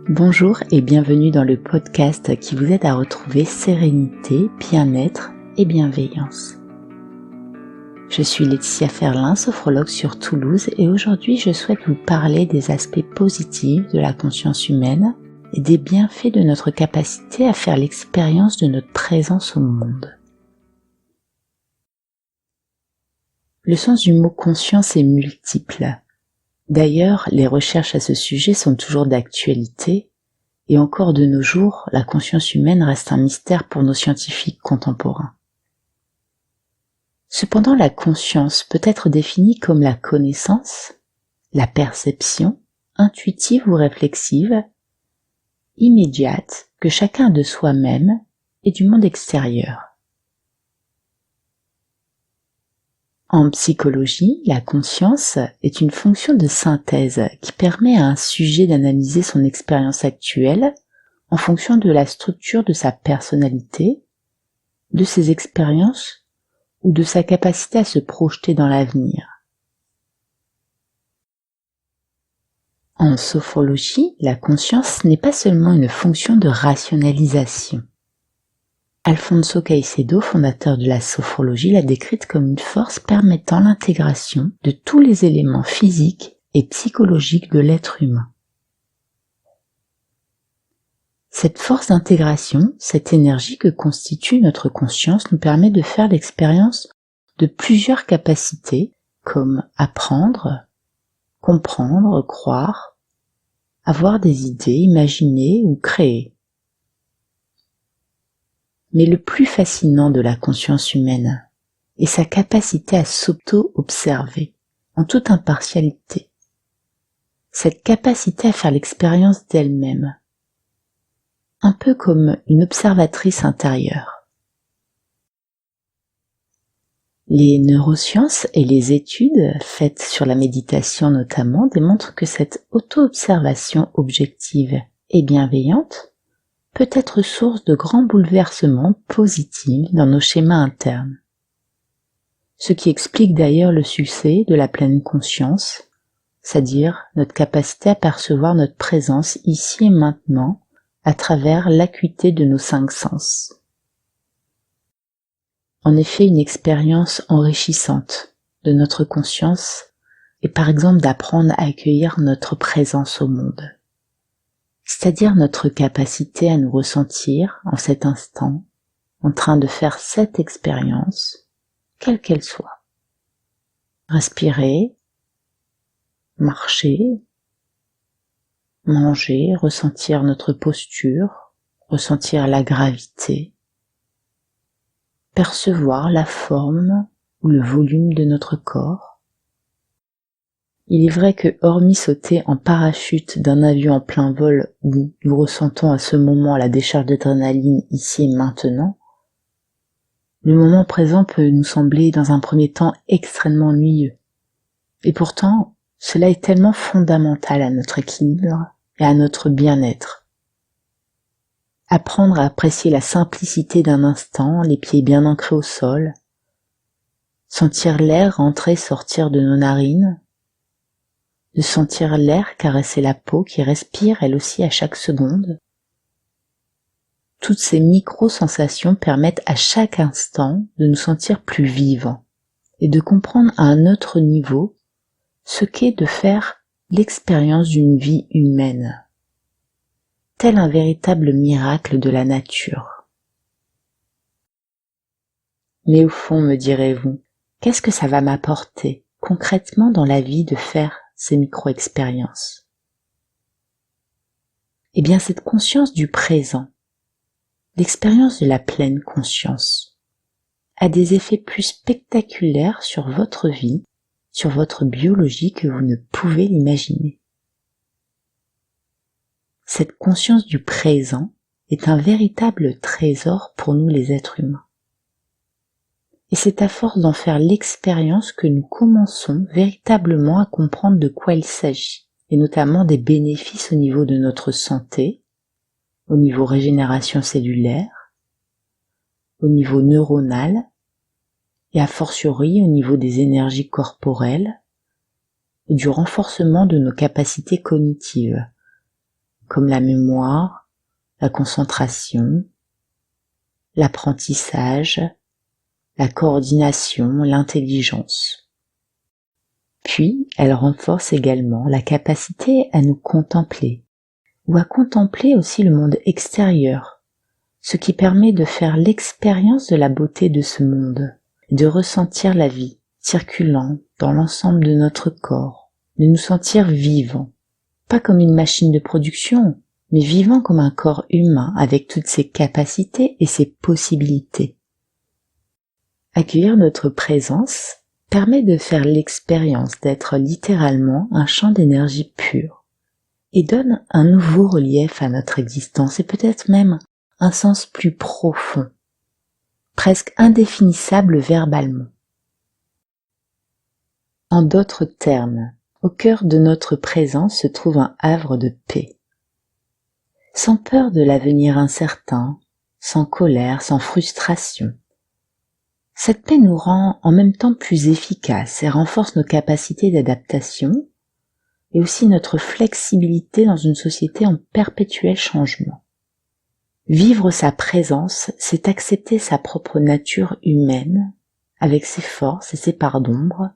Bonjour et bienvenue dans le podcast qui vous aide à retrouver sérénité, bien-être et bienveillance. Je suis Laetitia Ferlin, sophrologue sur Toulouse et aujourd'hui je souhaite vous parler des aspects positifs de la conscience humaine et des bienfaits de notre capacité à faire l'expérience de notre présence au monde. Le sens du mot conscience est multiple. D'ailleurs, les recherches à ce sujet sont toujours d'actualité et encore de nos jours, la conscience humaine reste un mystère pour nos scientifiques contemporains. Cependant, la conscience peut être définie comme la connaissance, la perception, intuitive ou réflexive, immédiate, que chacun a de soi-même et du monde extérieur. En psychologie, la conscience est une fonction de synthèse qui permet à un sujet d'analyser son expérience actuelle en fonction de la structure de sa personnalité, de ses expériences ou de sa capacité à se projeter dans l'avenir. En sophrologie, la conscience n'est pas seulement une fonction de rationalisation. Alfonso Caicedo, fondateur de la sophrologie, l'a décrite comme une force permettant l'intégration de tous les éléments physiques et psychologiques de l'être humain. Cette force d'intégration, cette énergie que constitue notre conscience nous permet de faire l'expérience de plusieurs capacités comme apprendre, comprendre, croire, avoir des idées, imaginer ou créer. Mais le plus fascinant de la conscience humaine est sa capacité à s'auto-observer en toute impartialité. Cette capacité à faire l'expérience d'elle-même, un peu comme une observatrice intérieure. Les neurosciences et les études faites sur la méditation notamment démontrent que cette auto-observation objective et bienveillante peut être source de grands bouleversements positifs dans nos schémas internes. Ce qui explique d'ailleurs le succès de la pleine conscience, c'est-à-dire notre capacité à percevoir notre présence ici et maintenant à travers l'acuité de nos 5 sens. En effet, une expérience enrichissante de notre conscience est par exemple d'apprendre à accueillir notre présence au monde. C'est-à-dire notre capacité à nous ressentir en cet instant, en train de faire cette expérience, quelle qu'elle soit. Respirer, marcher, manger, ressentir notre posture, ressentir la gravité, percevoir la forme ou le volume de notre corps. Il est vrai que, hormis sauter en parachute d'un avion en plein vol où nous ressentons à ce moment la décharge d'adrénaline ici et maintenant, le moment présent peut nous sembler dans un premier temps extrêmement ennuyeux. Et pourtant, cela est tellement fondamental à notre équilibre et à notre bien-être. Apprendre à apprécier la simplicité d'un instant, les pieds bien ancrés au sol, sentir l'air entrer et sortir de nos narines, de sentir l'air caresser la peau qui respire elle aussi à chaque seconde. Toutes ces micro-sensations permettent à chaque instant de nous sentir plus vivants et de comprendre à un autre niveau ce qu'est de faire l'expérience d'une vie humaine, tel un véritable miracle de la nature. Mais au fond, me direz-vous, qu'est-ce que ça va m'apporter concrètement dans la vie de faire ces micro-expériences? Eh bien, cette conscience du présent, l'expérience de la pleine conscience, a des effets plus spectaculaires sur votre vie, sur votre biologie que vous ne pouvez l'imaginer. Cette conscience du présent est un véritable trésor pour nous les êtres humains. Et c'est à force d'en faire l'expérience que nous commençons véritablement à comprendre de quoi il s'agit, et notamment des bénéfices au niveau de notre santé, au niveau régénération cellulaire, au niveau neuronal, et a fortiori au niveau des énergies corporelles, et du renforcement de nos capacités cognitives, comme la mémoire, la concentration, l'apprentissage, la coordination, l'intelligence. Puis, elle renforce également la capacité à nous contempler, ou à contempler aussi le monde extérieur, ce qui permet de faire l'expérience de la beauté de ce monde, et de ressentir la vie circulant dans l'ensemble de notre corps, de nous sentir vivants, pas comme une machine de production, mais vivant comme un corps humain avec toutes ses capacités et ses possibilités. Accueillir notre présence permet de faire l'expérience d'être littéralement un champ d'énergie pure et donne un nouveau relief à notre existence et peut-être même un sens plus profond, presque indéfinissable verbalement. En d'autres termes, au cœur de notre présence se trouve un havre de paix. Sans peur de l'avenir incertain, sans colère, sans frustration. Cette paix nous rend en même temps plus efficaces et renforce nos capacités d'adaptation et aussi notre flexibilité dans une société en perpétuel changement. Vivre sa présence, c'est accepter sa propre nature humaine, avec ses forces et ses parts d'ombre,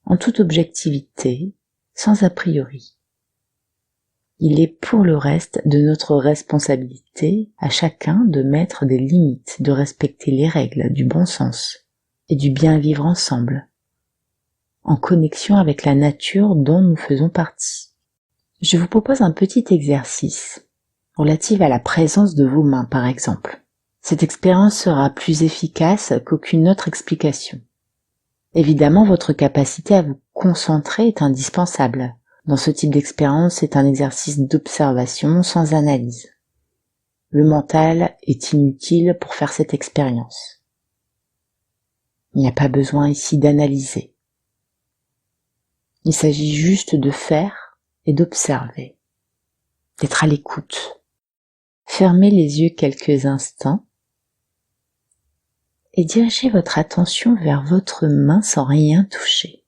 en toute objectivité, sans a priori. Il est pour le reste de notre responsabilité à chacun de mettre des limites, de respecter les règles du bon sens et du bien vivre ensemble, en connexion avec la nature dont nous faisons partie. Je vous propose un petit exercice relatif à la présence de vos mains par exemple. Cette expérience sera plus efficace qu'aucune autre explication. Évidemment, votre capacité à vous concentrer est indispensable. Dans ce type d'expérience, c'est un exercice d'observation sans analyse. Le mental est inutile pour faire cette expérience. Il n'y a pas besoin ici d'analyser. Il s'agit juste de faire et d'observer, d'être à l'écoute. Fermez les yeux quelques instants et dirigez votre attention vers votre main sans rien toucher.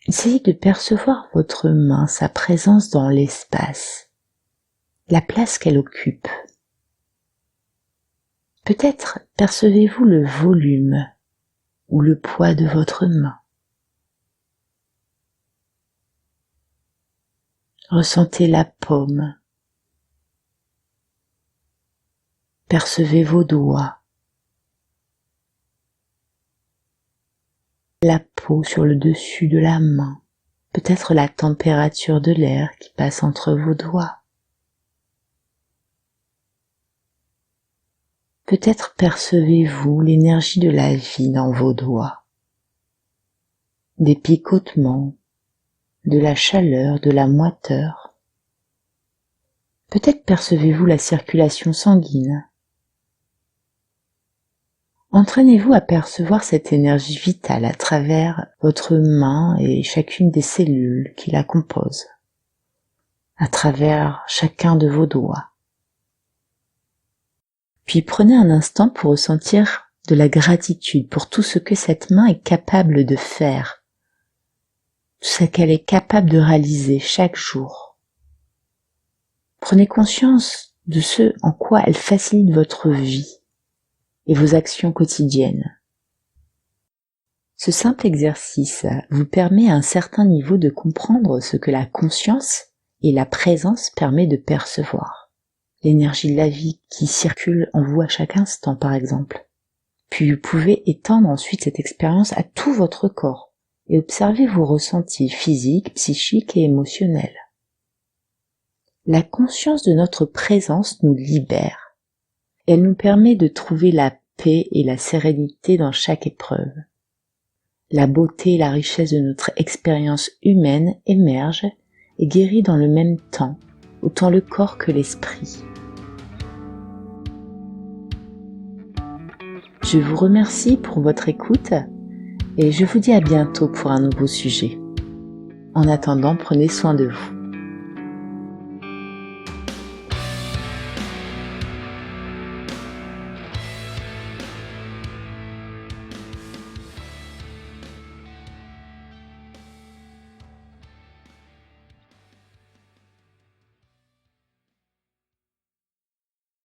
Il s'agit de percevoir votre main, sa présence dans l'espace, la place qu'elle occupe. Peut-être percevez-vous le volume ou le poids de votre main. Ressentez la paume. Percevez vos doigts. La peau sur le dessus de la main, peut-être la température de l'air qui passe entre vos doigts. Peut-être percevez-vous l'énergie de la vie dans vos doigts, des picotements, de la chaleur, de la moiteur. Peut-être percevez-vous la circulation sanguine. Entraînez-vous à percevoir cette énergie vitale à travers votre main et chacune des cellules qui la composent, à travers chacun de vos doigts. Puis prenez un instant pour ressentir de la gratitude pour tout ce que cette main est capable de faire, tout ce qu'elle est capable de réaliser chaque jour. Prenez conscience de ce en quoi elle facilite votre vie et vos actions quotidiennes. Ce simple exercice vous permet à un certain niveau de comprendre ce que la conscience et la présence permet de percevoir. L'énergie de la vie qui circule en vous à chaque instant par exemple. Puis vous pouvez étendre ensuite cette expérience à tout votre corps et observer vos ressentis physiques, psychiques et émotionnels. La conscience de notre présence nous libère. Elle nous permet de trouver la paix et la sérénité dans chaque épreuve. La beauté et la richesse de notre expérience humaine émergent et guérissent dans le même temps, autant le corps que l'esprit. Je vous remercie pour votre écoute et je vous dis à bientôt pour un nouveau sujet. En attendant, prenez soin de vous.